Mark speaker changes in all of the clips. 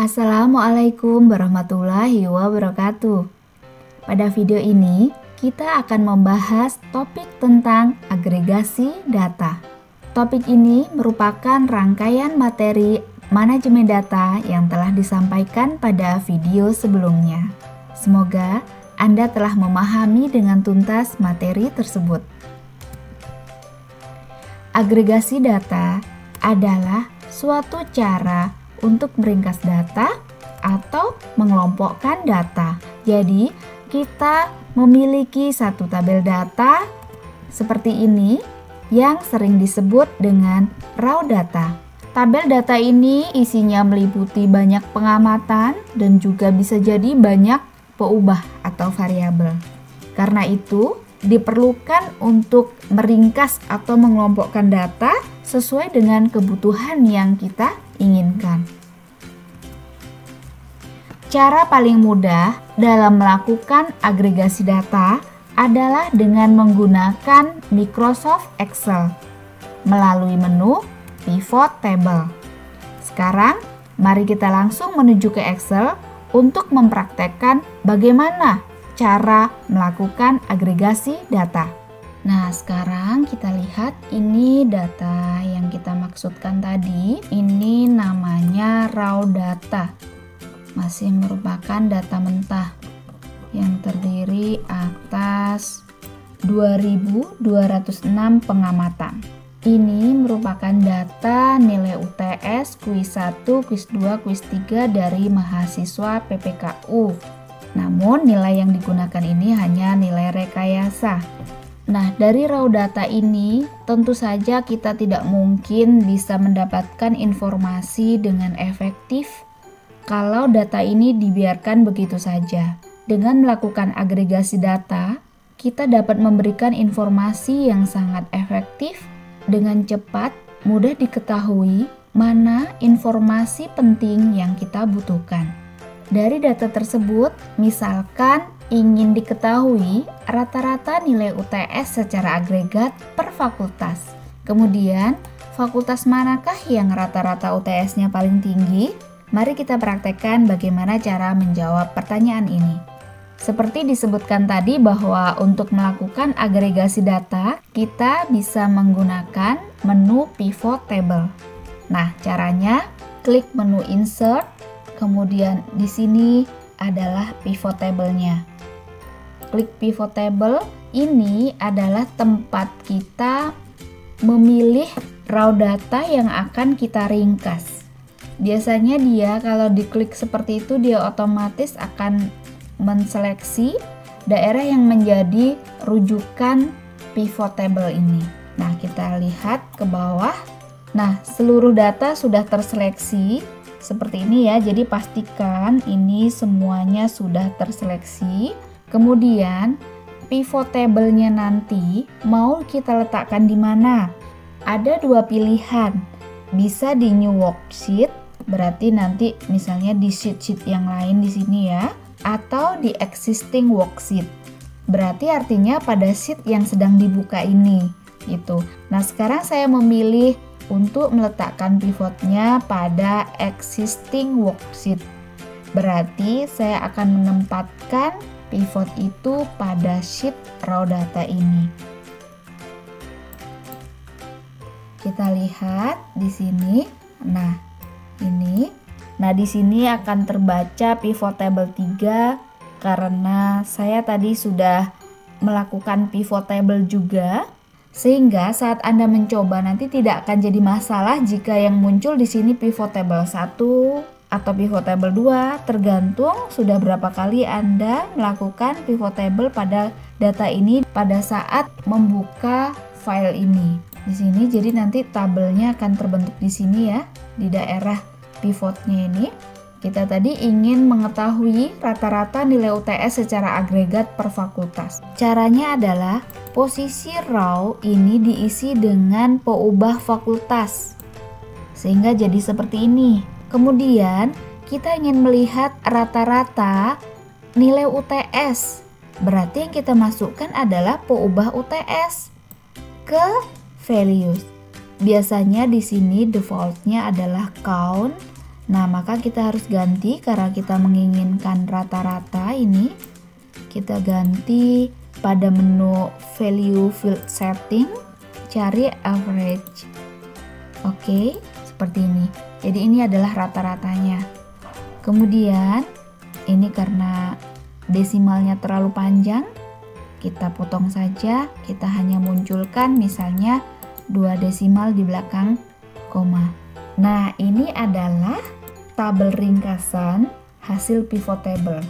Speaker 1: Assalamualaikum warahmatullahi wabarakatuh. Pada video ini, kita akan membahas topik tentang agregasi data. Topik ini merupakan rangkaian materi manajemen data yang telah disampaikan pada video sebelumnya. Semoga Anda telah memahami dengan tuntas materi tersebut. Agregasi data adalah suatu cara untuk meringkas data atau mengelompokkan data. Jadi, kita memiliki satu tabel data seperti ini yang sering disebut dengan raw data. Tabel data ini isinya meliputi banyak pengamatan dan juga bisa jadi banyak peubah atau variabel. Karena itu, diperlukan untuk meringkas atau mengelompokkan data sesuai dengan kebutuhan yang kita inginkan. Cara paling mudah dalam melakukan agregasi data adalah dengan menggunakan Microsoft Excel melalui menu Pivot Table. Sekarang, mari kita langsung menuju ke Excel untuk mempraktekkan bagaimana cara melakukan agregasi data. Nah, sekarang kita lihat ini data yang kita maksudkan tadi. Ini namanya raw data. Masih merupakan data mentah yang terdiri atas 2.206 pengamatan. Ini merupakan data nilai UTS kuis 1, kuis 2, kuis 3 dari mahasiswa PPKU. Namun nilai yang digunakan ini hanya nilai rekayasa. Nah, dari raw data ini tentu saja kita tidak mungkin bisa mendapatkan informasi dengan efektif kalau data ini dibiarkan begitu saja. Dengan melakukan agregasi data, kita dapat memberikan informasi yang sangat efektif dengan cepat, mudah diketahui mana informasi penting yang kita butuhkan. Dari data tersebut, misalkan ingin diketahui rata-rata nilai UTS secara agregat per fakultas. Kemudian, fakultas manakah yang rata-rata UTS-nya paling tinggi? Mari kita praktekkan bagaimana cara menjawab pertanyaan ini. Seperti disebutkan tadi bahwa untuk melakukan agregasi data, kita bisa menggunakan menu Pivot Table. Nah, caranya klik menu Insert, kemudian di sini adalah Pivot Table-nya. Klik Pivot Table, ini adalah tempat kita memilih raw data yang akan kita ringkas. Biasanya dia kalau diklik seperti itu, dia otomatis akan menseleksi daerah yang menjadi rujukan Pivot Table ini. Nah, kita lihat ke bawah. Nah, seluruh data sudah terseleksi seperti ini ya, jadi pastikan ini semuanya sudah terseleksi. Kemudian pivot table-nya nanti mau kita letakkan di mana? Ada dua pilihan, bisa di new worksheet, berarti nanti misalnya di sheet-sheet yang lain di sini ya, atau di existing worksheet, berarti artinya pada sheet yang sedang dibuka ini gitu. Nah, sekarang saya memilih untuk meletakkan pivotnya pada existing worksheet. Berarti saya akan menempatkan pivot itu pada sheet raw data ini. Kita lihat di sini. Nah, ini. Nah, di sini akan terbaca pivot table 3 karena saya tadi sudah melakukan pivot table juga. Sehingga saat Anda mencoba nanti tidak akan jadi masalah jika yang muncul di sini pivot table 1 atau pivot table 2, tergantung sudah berapa kali Anda melakukan pivot table pada data ini pada saat membuka file ini. Di sini jadi nanti tabelnya akan terbentuk di sini ya, di daerah pivotnya ini. Kita tadi ingin mengetahui rata-rata nilai UTS secara agregat per fakultas. Caranya adalah posisi raw ini diisi dengan peubah fakultas. Sehingga jadi seperti ini. Kemudian kita ingin melihat rata-rata nilai UTS. Berarti yang kita masukkan adalah peubah UTS ke values. Biasanya di sini defaultnya adalah count Nah, maka kita harus ganti karena kita menginginkan rata-rata ini. Kita ganti pada menu value field setting, cari average. Oke, seperti ini. Jadi ini adalah rata-ratanya. Kemudian ini karena desimalnya terlalu panjang, kita potong saja. Kita hanya munculkan misalnya 2 desimal di belakang koma. Nah, ini adalah tabel ringkasan hasil pivot table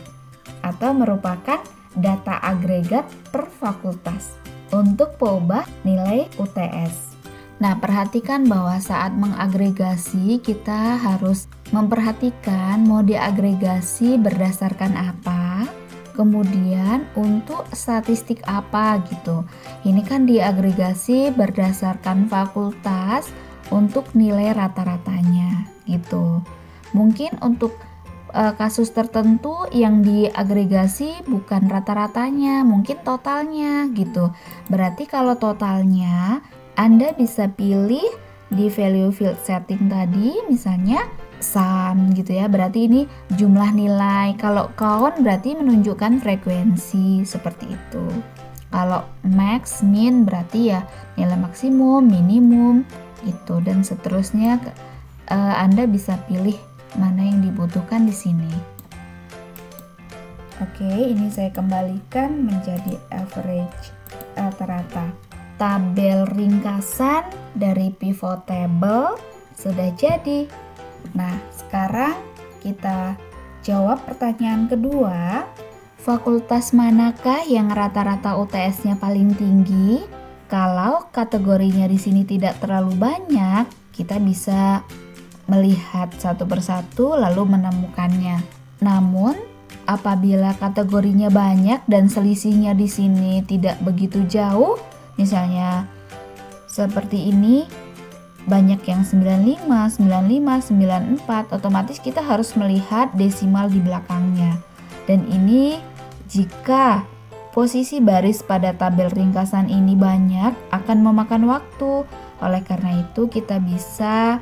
Speaker 1: atau merupakan data agregat per fakultas untuk pengubah nilai UTS. Nah, perhatikan bahwa saat mengagregasi kita harus memperhatikan mau diagregasi berdasarkan apa, kemudian untuk statistik apa gitu. Ini kan diagregasi berdasarkan fakultas untuk nilai rata-ratanya gitu. Mungkin untuk kasus tertentu yang diagregasi bukan rata-ratanya, mungkin totalnya gitu. Berarti kalau totalnya Anda bisa pilih di value field setting tadi, misalnya sum gitu ya, berarti ini jumlah nilai. Kalau count berarti menunjukkan frekuensi, seperti itu. Kalau max, min berarti ya nilai maksimum, minimum gitu, dan seterusnya. Anda bisa pilih mana yang dibutuhkan di sini. Oke, ini saya kembalikan menjadi average, rata-rata. Tabel ringkasan dari pivot table sudah jadi. Nah, sekarang kita jawab pertanyaan kedua. Fakultas manakah yang rata-rata UTS-nya paling tinggi? Kalau kategorinya di sini tidak terlalu banyak, kita bisa melihat satu persatu lalu menemukannya. Namun, apabila kategorinya banyak dan selisihnya di sini tidak begitu jauh, misalnya seperti ini, banyak yang 95, 95, 94, otomatis kita harus melihat desimal di belakangnya. Dan ini jika posisi baris pada tabel ringkasan ini banyak akan memakan waktu. Oleh karena itu kita bisa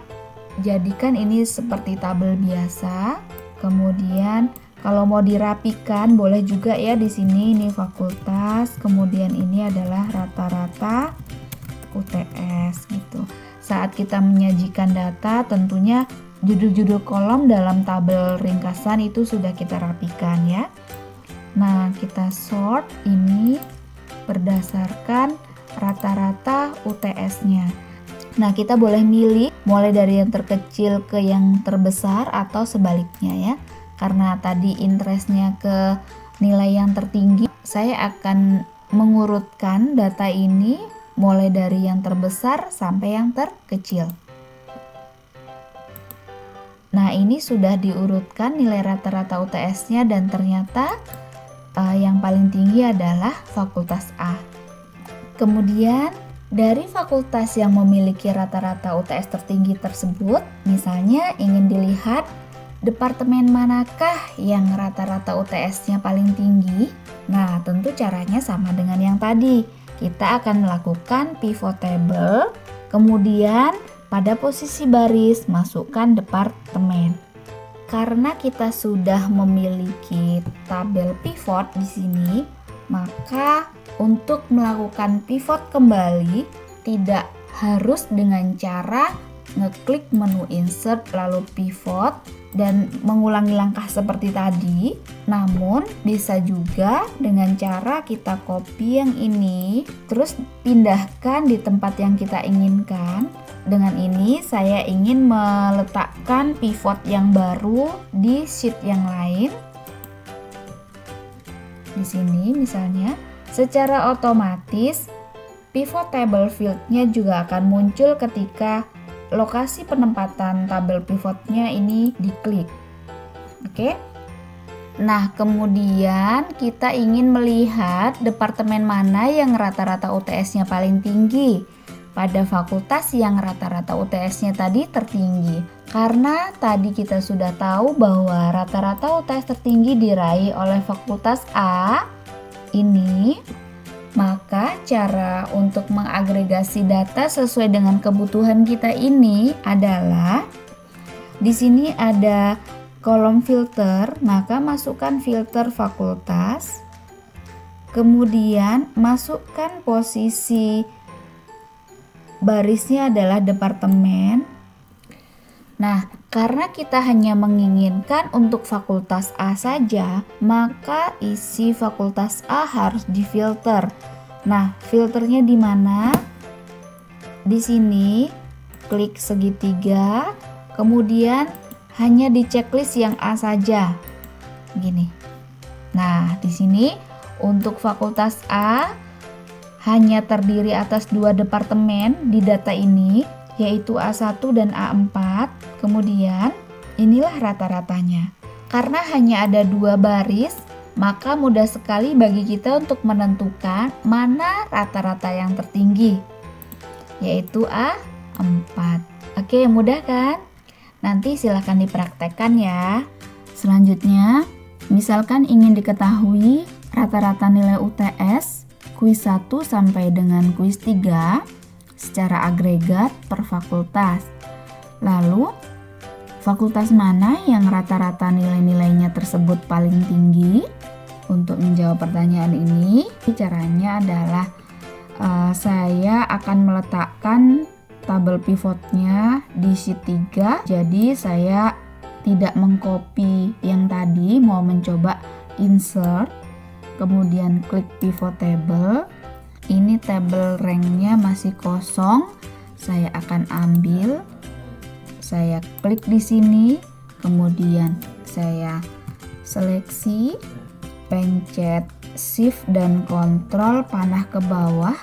Speaker 1: jadikan ini seperti tabel biasa. Kemudian kalau mau dirapikan boleh juga ya, di sini ini fakultas, kemudian ini adalah rata-rata UTS gitu. Saat kita menyajikan data, tentunya judul-judul kolom dalam tabel ringkasan itu sudah kita rapikan ya. Nah, kita sort ini berdasarkan rata-rata UTS-nya. Nah, kita boleh milih mulai dari yang terkecil ke yang terbesar atau sebaliknya ya. Karena tadi interestnya ke nilai yang tertinggi, saya akan mengurutkan data ini mulai dari yang terbesar sampai yang terkecil. Nah, ini sudah diurutkan nilai rata-rata UTS-nya dan ternyata yang paling tinggi adalah fakultas A. Kemudian dari fakultas yang memiliki rata-rata UTS tertinggi tersebut, misalnya ingin dilihat departemen manakah yang rata-rata UTS-nya paling tinggi. Nah, tentu caranya sama dengan yang tadi. Kita akan melakukan pivot table, kemudian pada posisi baris masukkan departemen. Karena kita sudah memiliki tabel pivot di sini, maka untuk melakukan pivot kembali tidak harus dengan cara ngeklik menu insert lalu pivot dan mengulangi langkah seperti tadi. Namun bisa juga dengan cara kita copy yang ini terus pindahkan di tempat yang kita inginkan. Dengan ini saya ingin meletakkan pivot yang baru di sheet yang lain. Di sini misalnya secara otomatis pivot table field-nya juga akan muncul ketika lokasi penempatan tabel pivotnya ini diklik. Oke. Nah, kemudian kita ingin melihat departemen mana yang rata-rata UTS-nya paling tinggi pada fakultas yang rata-rata UTS-nya tadi tertinggi. Karena tadi kita sudah tahu bahwa rata-rata UTS tertinggi diraih oleh fakultas A ini, maka cara untuk mengagregasi data sesuai dengan kebutuhan kita ini adalah Di sini ada kolom filter, maka masukkan filter fakultas. Kemudian masukkan posisi barisnya adalah departemen. Nah, karena kita hanya menginginkan untuk fakultas A saja, maka isi fakultas A harus difilter. Nah, filternya di mana? Di sini, klik segitiga, kemudian hanya di checklist yang A saja. Gini. Nah, di sini untuk fakultas A hanya terdiri atas 2 departemen di data ini, yaitu A1 dan A4. Kemudian inilah rata-ratanya. Karena hanya ada 2 baris, maka mudah sekali bagi kita untuk menentukan mana rata-rata yang tertinggi, yaitu A4. Oke, mudah kan? Nanti silahkan dipraktekkan ya. Selanjutnya, misalkan ingin diketahui rata-rata nilai UTS kuis 1 sampai dengan kuis 3 secara agregat per fakultas. Lalu, fakultas mana yang rata-rata nilai-nilainya tersebut paling tinggi? Untuk menjawab pertanyaan ini, caranya adalah saya akan meletakkan tabel pivotnya di sheet 3. Jadi saya tidak mengcopy yang tadi, mau mencoba insert, kemudian klik pivot table. Ini table ranknya masih kosong, saya akan ambil, saya klik di sini, kemudian saya seleksi, pencet shift dan kontrol panah ke bawah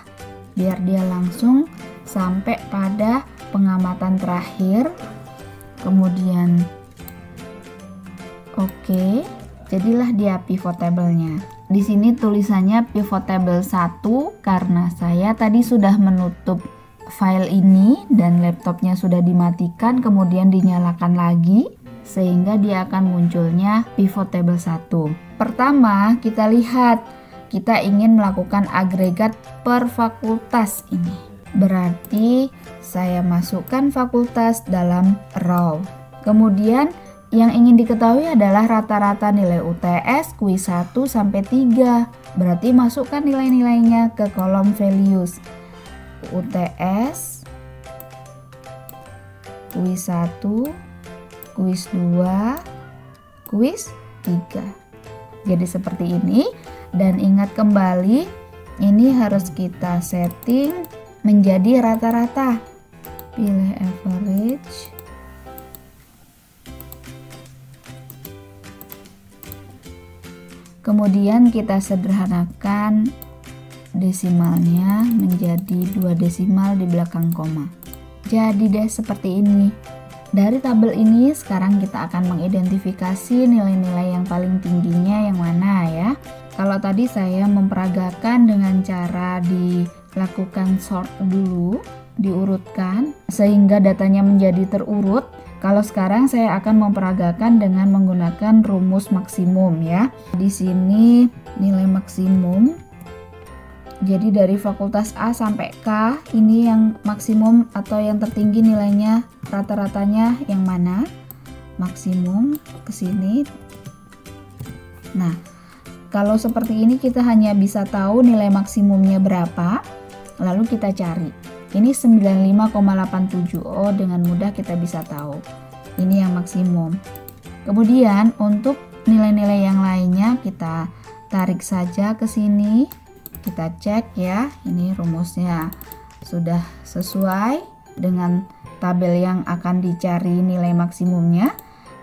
Speaker 1: biar dia langsung sampai pada pengamatan terakhir. Kemudian oke, jadilah dia pivot table-nya. Di sini tulisannya pivot table 1 karena saya tadi sudah menutup file ini dan laptopnya sudah dimatikan kemudian dinyalakan lagi sehingga dia akan munculnya pivot table 1. Pertama, kita lihat kita ingin melakukan agregat per fakultas ini. Berarti saya masukkan fakultas dalam row. Kemudian yang ingin diketahui adalah rata-rata nilai UTS kuis 1 sampai 3. Berarti masukkan nilai-nilainya ke kolom values. UTS kuis 1, kuis 2, kuis 3. Jadi seperti ini, dan ingat kembali ini harus kita setting menjadi rata-rata. Pilih average. Kemudian kita sederhanakan desimalnya menjadi 2 desimal di belakang koma. Jadi deh seperti ini. Dari tabel ini sekarang kita akan mengidentifikasi nilai-nilai yang paling tingginya yang mana ya. Kalau tadi saya memperagakan dengan cara dilakukan sort dulu, diurutkan sehingga datanya menjadi terurut. Kalau sekarang saya akan memperagakan dengan menggunakan rumus maksimum ya. Di sini nilai maksimum. Jadi dari fakultas A sampai K ini yang maksimum atau yang tertinggi nilainya rata-ratanya yang mana? Maksimum ke sini. Nah, kalau seperti ini kita hanya bisa tahu nilai maksimumnya berapa, lalu kita cari. Ini 95,87. Oh, dengan mudah kita bisa tahu. Ini yang maksimum. Kemudian untuk nilai-nilai yang lainnya kita tarik saja ke sini. Kita cek ya, ini rumusnya sudah sesuai dengan tabel yang akan dicari nilai maksimumnya.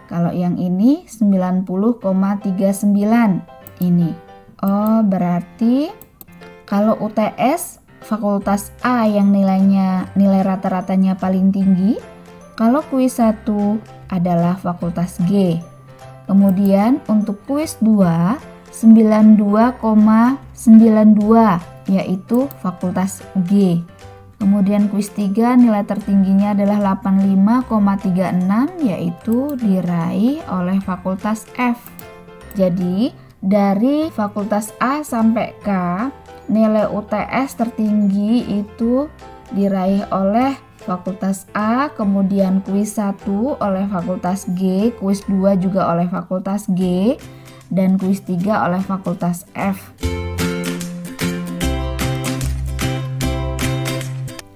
Speaker 1: Kalau yang ini 90,39 ini. Oh, berarti kalau UTS fakultas A yang nilai rata-ratanya paling tinggi, kalau kuis 1 adalah fakultas G. Kemudian untuk kuis 2 92,92 yaitu fakultas G. Kemudian kuis 3 nilai tertingginya adalah 85,36 yaitu diraih oleh fakultas F. Jadi dari fakultas A sampai K nilai UTS tertinggi itu diraih oleh Fakultas A, kemudian kuis 1 oleh Fakultas G, kuis 2 juga oleh Fakultas G, dan kuis 3 oleh Fakultas F.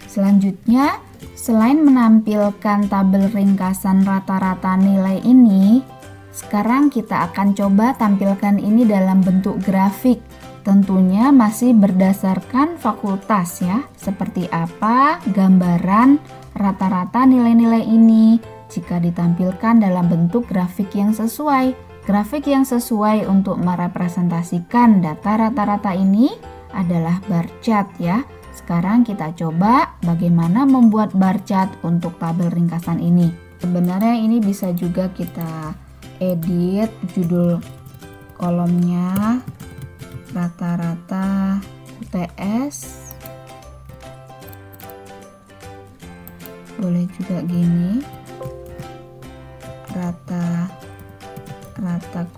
Speaker 1: Selanjutnya, selain menampilkan tabel ringkasan rata-rata nilai ini, sekarang kita akan coba tampilkan ini dalam bentuk grafik. Tentunya masih berdasarkan fakultas ya, seperti apa gambaran rata-rata nilai-nilai ini jika ditampilkan dalam bentuk grafik yang sesuai. Grafik yang sesuai untuk merepresentasikan data rata-rata ini adalah bar chart ya. Sekarang kita coba bagaimana membuat bar chart untuk tabel ringkasan ini. Sebenarnya ini bisa juga kita edit judul kolomnya rata-rata UTS, boleh juga gini, rata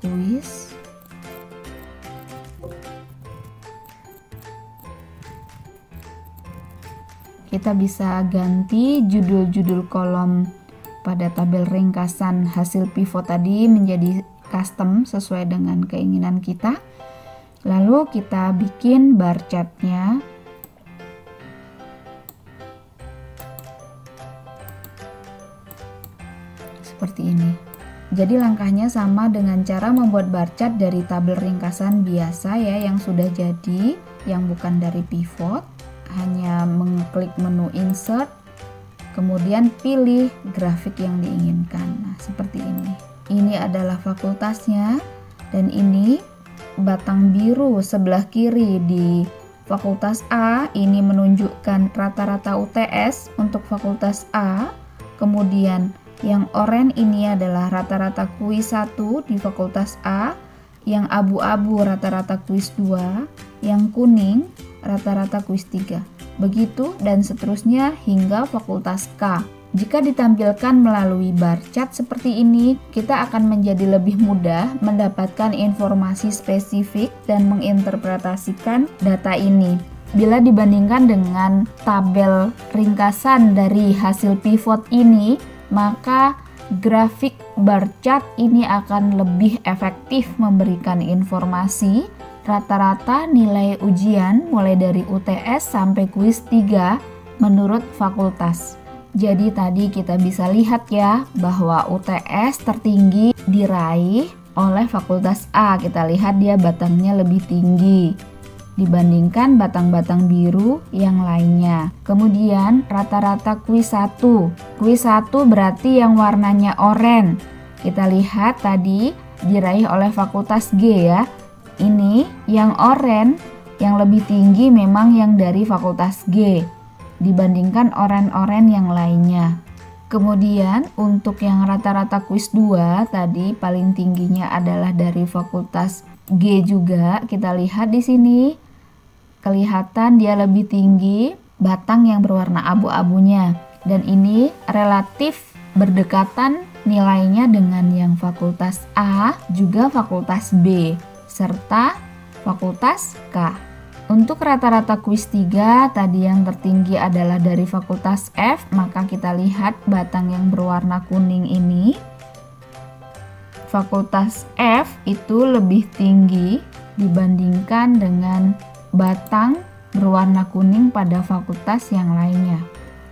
Speaker 1: kuis, kita bisa ganti judul-judul kolom pada tabel ringkasan hasil pivot tadi menjadi custom sesuai dengan keinginan kita. Lalu kita bikin bar chartnya. Seperti ini. Jadi langkahnya sama dengan cara membuat bar chart dari tabel ringkasan biasa ya, yang sudah jadi, yang bukan dari pivot. Hanya mengklik menu insert, kemudian pilih grafik yang diinginkan. Nah, seperti ini. Ini adalah fakultasnya, dan ini batang biru sebelah kiri di Fakultas A ini menunjukkan rata-rata UTS untuk Fakultas A. Kemudian yang oranye ini adalah rata-rata kuis 1 di Fakultas A, yang abu-abu rata-rata kuis 2, yang kuning rata-rata kuis 3. Begitu dan seterusnya hingga Fakultas K. Jika ditampilkan melalui bar chart seperti ini, kita akan menjadi lebih mudah mendapatkan informasi spesifik dan menginterpretasikan data ini. Bila dibandingkan dengan tabel ringkasan dari hasil pivot ini, maka grafik bar chart ini akan lebih efektif memberikan informasi rata-rata nilai ujian mulai dari UTS sampai kuis 3 menurut fakultas. Jadi tadi kita bisa lihat ya bahwa UTS tertinggi diraih oleh Fakultas A. Kita lihat dia batangnya lebih tinggi dibandingkan batang-batang biru yang lainnya. Kemudian rata-rata kuis 1. Kuis 1 berarti yang warnanya oranye. Kita lihat tadi diraih oleh Fakultas G ya. Ini yang oranye yang lebih tinggi memang yang dari Fakultas G dibandingkan oranye-oranye yang lainnya. Kemudian untuk yang rata-rata kuis 2 tadi paling tingginya adalah dari Fakultas G juga. Kita lihat di sini kelihatan dia lebih tinggi batang yang berwarna abu-abunya, dan ini relatif berdekatan nilainya dengan yang Fakultas A juga Fakultas B serta Fakultas K. Untuk rata-rata kuis 3 tadi yang tertinggi adalah dari Fakultas F, maka kita lihat batang yang berwarna kuning ini. Fakultas F itu lebih tinggi dibandingkan dengan batang berwarna kuning pada fakultas yang lainnya.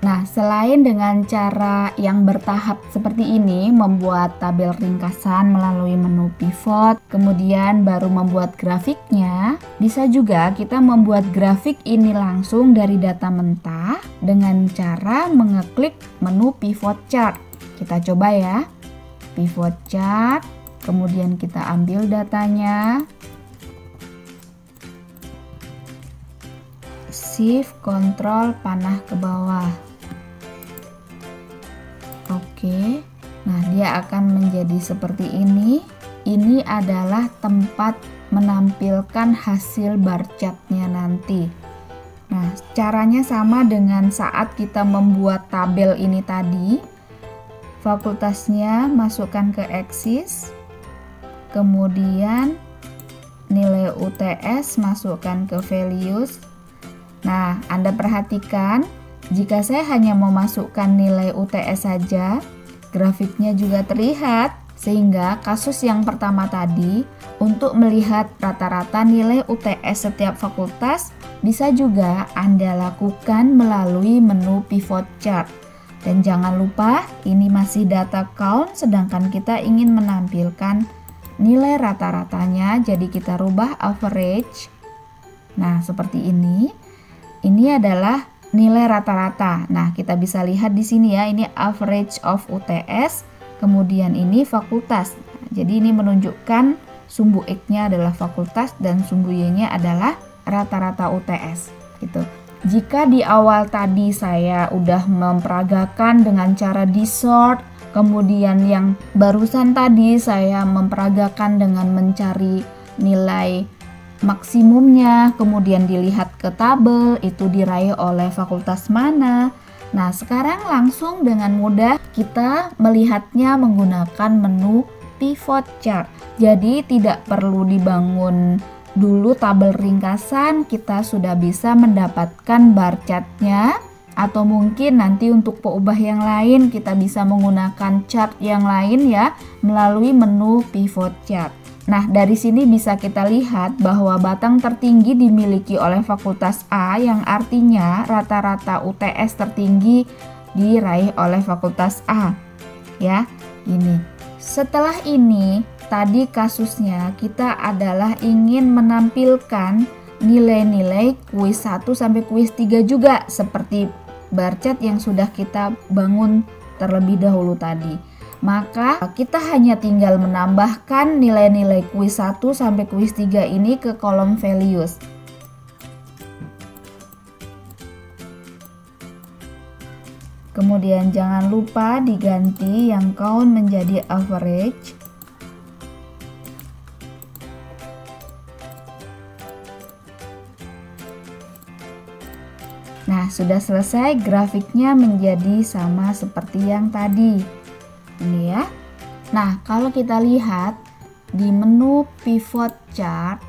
Speaker 1: Nah, selain dengan cara yang bertahap seperti ini, membuat tabel ringkasan melalui menu pivot, kemudian baru membuat grafiknya, bisa juga kita membuat grafik ini langsung dari data mentah dengan cara mengeklik menu pivot chart. Kita coba ya, pivot chart, kemudian kita ambil datanya, Shift, Ctrl, panah ke bawah. Oke, nah dia akan menjadi seperti ini. Ini adalah tempat menampilkan hasil bar chartnya nanti. Nah, caranya sama dengan saat kita membuat tabel ini tadi. Fakultasnya masukkan ke Axis, kemudian nilai UTS masukkan ke Values. Nah, Anda perhatikan Jika saya hanya memasukkan nilai UTS saja, grafiknya juga terlihat. Sehingga kasus yang pertama tadi, untuk melihat rata-rata nilai UTS setiap fakultas, bisa juga Anda lakukan melalui menu pivot chart. Dan jangan lupa, ini masih data count, sedangkan kita ingin menampilkan nilai rata-ratanya, jadi kita rubah average. Nah, seperti ini. Ini adalah nilai rata-rata. Nah, kita bisa lihat di sini ya, ini average of UTS, kemudian ini fakultas. Jadi ini menunjukkan sumbu X-nya adalah fakultas dan sumbu Y-nya adalah rata-rata UTS gitu. Jika di awal tadi saya udah memperagakan dengan cara di-sort, kemudian yang barusan tadi saya memperagakan dengan mencari nilai maksimumnya, kemudian dilihat ke tabel itu diraih oleh fakultas mana. Nah, sekarang langsung dengan mudah kita melihatnya menggunakan menu pivot chart. Jadi tidak perlu dibangun dulu tabel ringkasan, kita sudah bisa mendapatkan bar chartnya, atau mungkin nanti untuk peubah yang lain kita bisa menggunakan chart yang lain ya melalui menu pivot chart. Nah, dari sini bisa kita lihat bahwa batang tertinggi dimiliki oleh fakultas A, yang artinya rata-rata UTS tertinggi diraih oleh fakultas A. Ya, ini. Setelah ini, tadi kasusnya kita adalah ingin menampilkan nilai-nilai kuis 1 sampai kuis 3 juga seperti bar chart yang sudah kita bangun terlebih dahulu tadi. Maka kita hanya tinggal menambahkan nilai-nilai kuis 1 sampai kuis 3 ini ke kolom values. Kemudian jangan lupa diganti yang count menjadi average. Nah, sudah selesai, grafiknya menjadi sama seperti yang tadi. Ini ya. Nah, kalau kita lihat di menu pivot chart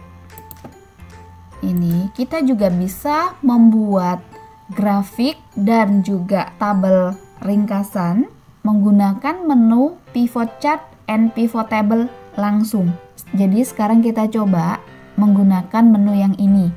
Speaker 1: ini, kita juga bisa membuat grafik dan juga tabel ringkasan menggunakan menu pivot chart and pivot table langsung. Jadi sekarang kita coba menggunakan menu yang ini.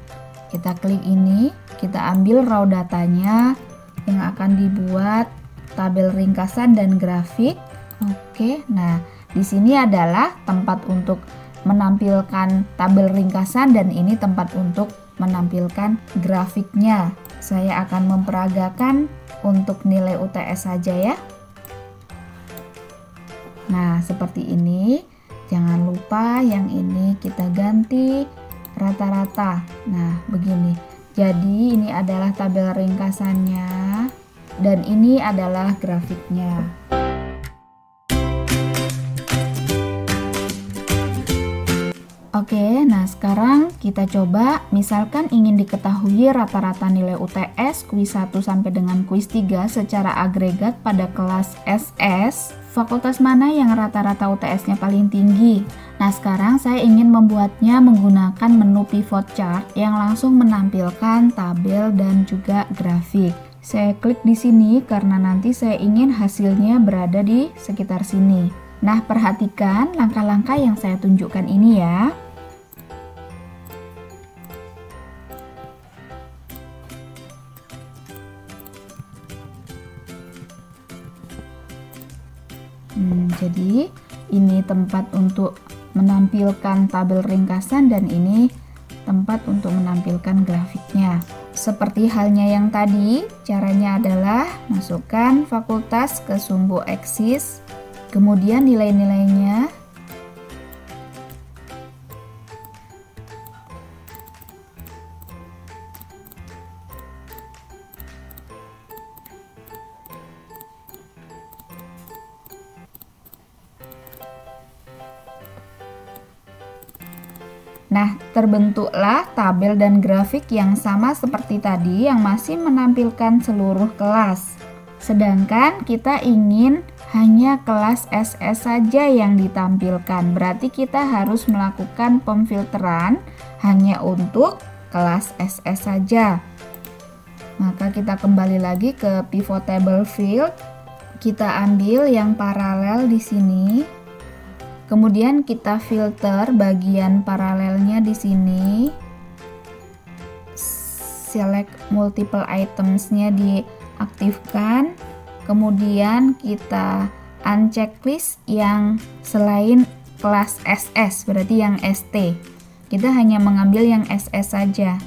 Speaker 1: Kita klik ini, kita ambil raw datanya yang akan dibuat tabel ringkasan dan grafik. Oke, nah di sini adalah tempat untuk menampilkan tabel ringkasan dan ini tempat untuk menampilkan grafiknya. Saya akan memperagakan untuk nilai UTS saja ya. Nah, seperti ini. Jangan lupa yang ini kita ganti rata-rata. Nah, begini. Jadi ini adalah tabel ringkasannya dan ini adalah grafiknya. Oke, nah sekarang kita coba, misalkan ingin diketahui rata-rata nilai UTS kuis 1 sampai dengan kuis 3 secara agregat pada kelas SS, fakultas mana yang rata-rata UTS-nya paling tinggi. Nah, sekarang saya ingin membuatnya menggunakan menu pivot chart yang langsung menampilkan tabel dan juga grafik. Saya klik di sini karena nanti saya ingin hasilnya berada di sekitar sini. Nah, perhatikan langkah-langkah yang saya tunjukkan ini ya. Jadi ini tempat untuk menampilkan tabel ringkasan dan ini tempat untuk menampilkan grafiknya. Seperti halnya yang tadi, caranya adalah masukkan fakultas ke sumbu eksis, kemudian nilai-nilainya. Nah, terbentuklah tabel dan grafik yang sama seperti tadi yang masih menampilkan seluruh kelas. Sedangkan kita ingin hanya kelas SS saja yang ditampilkan. Berarti kita harus melakukan pemfilteran hanya untuk kelas SS saja. Maka kita kembali lagi ke pivot table field. Kita ambil yang paralel di sini. Kemudian kita filter bagian paralelnya di sini. Select multiple items-nya diaktifkan. Kemudian kita uncheck list yang selain kelas SS, berarti yang ST. Kita hanya mengambil yang SS saja.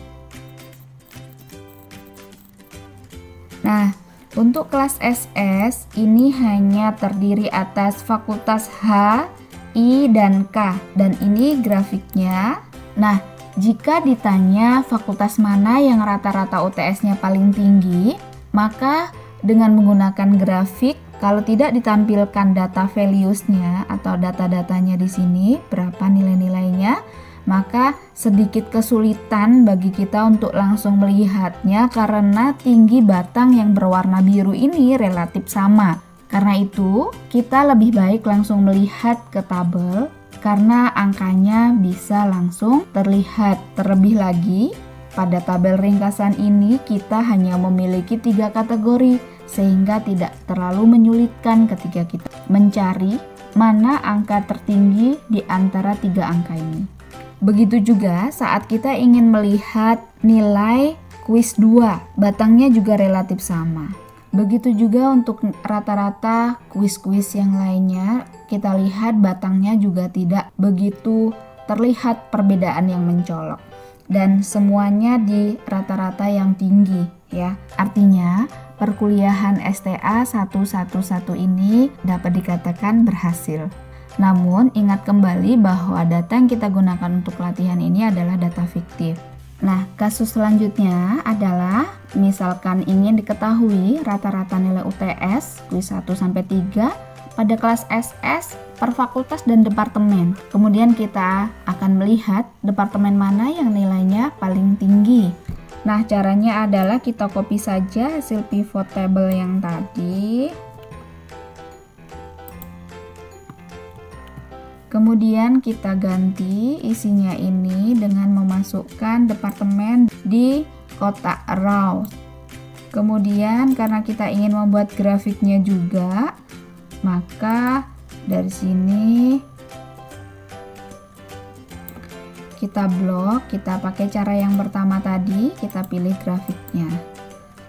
Speaker 1: Nah, untuk kelas SS ini hanya terdiri atas fakultas H, I, dan K. Dan ini grafiknya. Nah, jika ditanya fakultas mana yang rata-rata UTS-nya paling tinggi, maka dengan menggunakan grafik, kalau tidak ditampilkan data values-nya atau data-datanya di sini, berapa nilai-nilainya, maka sedikit kesulitan bagi kita untuk langsung melihatnya karena tinggi batang yang berwarna biru ini relatif sama. Karena itu, kita lebih baik langsung melihat ke tabel karena angkanya bisa langsung terlihat. Terlebih lagi, pada tabel ringkasan ini kita hanya memiliki 3 kategori sehingga tidak terlalu menyulitkan ketika kita mencari mana angka tertinggi di antara 3 angka ini. Begitu juga saat kita ingin melihat nilai kuis 2, batangnya juga relatif sama. Begitu juga untuk rata-rata kuis-kuis yang lainnya, kita lihat batangnya juga tidak begitu terlihat perbedaan yang mencolok. Dan semuanya di rata-rata yang tinggi ya. Artinya perkuliahan STA 111 ini dapat dikatakan berhasil. Namun, ingat kembali bahwa data yang kita gunakan untuk latihan ini adalah data fiktif. Nah, kasus selanjutnya adalah misalkan ingin diketahui rata-rata nilai UTS kuis 1-3 pada kelas SS per fakultas dan departemen. Kemudian kita akan melihat departemen mana yang nilainya paling tinggi. Nah, caranya adalah kita copy saja hasil pivot table yang tadi. Kemudian kita ganti isinya ini dengan memasukkan departemen di kotak raw. Kemudian karena kita ingin membuat grafiknya juga, maka dari sini kita blok, kita pakai cara yang pertama tadi, kita pilih grafiknya.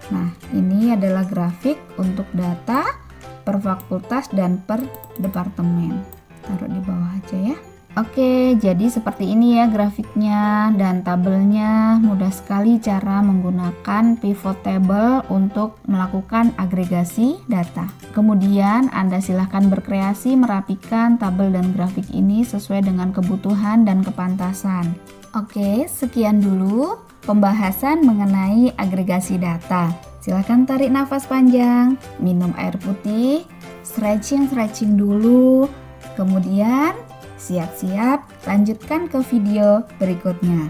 Speaker 1: Nah, ini adalah grafik untuk data per fakultas dan per departemen. Taruh di bawah aja ya. Oke, jadi seperti ini ya grafiknya dan tabelnya. Mudah sekali cara menggunakan pivot table untuk melakukan agregasi data. Kemudian Anda silahkan berkreasi merapikan tabel dan grafik ini sesuai dengan kebutuhan dan kepantasan. Oke, sekian dulu pembahasan mengenai agregasi data. Silahkan tarik nafas panjang, minum air putih, stretching dulu. Kemudian siap-siap lanjutkan ke video berikutnya.